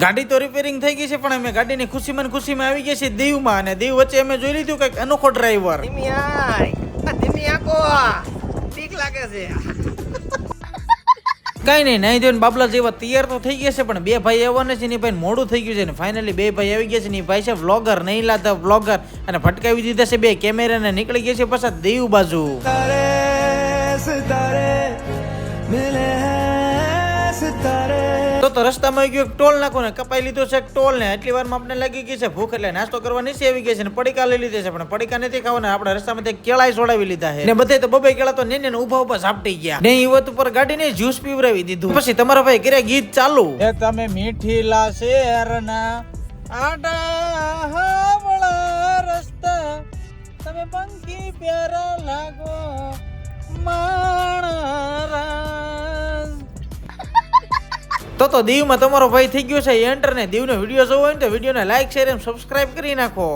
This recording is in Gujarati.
ગાડી તો રિપેરિંગ થઈ ગઈ છે પણ અમે ગાડીની ખુશીમાં આવી ગયા છે દીવમાં, અને દીવ વચ્ચે અમે જોઈ લીધું કઈક અનોખો ડ્રાઈવર. કઈ નહીં, નહીં જોઈને બાબલા જેવા તૈયાર તો થઈ ગયા છે, પણ બે ભાઈ આવવાના છે ને ભાઈ મોડું થઈ ગયું છે ને ફાઇનલી બે ભાઈ આવી ગયા છે ને ભાઈ છે વ્લોગર, નહીં લાતા વ્લોગર, અને ફટકાવી દીધા છે બે કેમેરા ને નીકળી ગયા છે પાછા દીવ બાજુ. તો રસ્તામાં ગયો ટોલ નાખો ને કપાઈ લીધો છે ટોલ ને. એટલી વારમાં આપણે લાગી ગઈ છે ભૂખ, એટલે નાસ્તો કરવા નીચે આવી ગયા છે ને પડીકા લઈ લીધા છે, પણ પડીકા નથી ખાવાના. આપણે રસ્તામાં કેળાઈ સોડાવી લીધા છે ને બધે તો બબે કેળા તો ને ઉભા ઉભા ઝાપટી ગયા ને ઈવત ઉપર ગાડી ને જ્યુસ પીવરાવી દીધું. પછી તમારા ભાઈ કર્યા ગીત ચાલુ. એ તમે મીઠીલા શેરના આડા હાવળા રસ્તા, તમે પંખી પ્યારા લાગો માણા. તો દીવમાં તમારો ભાઈ થઈ ગયો છે એન્ટર ને. દીવનો વિડીયો જોવો હોય ને તો વિડીયોને લાઈક શેર અને સબસ્ક્રાઇબ કરી નાખો.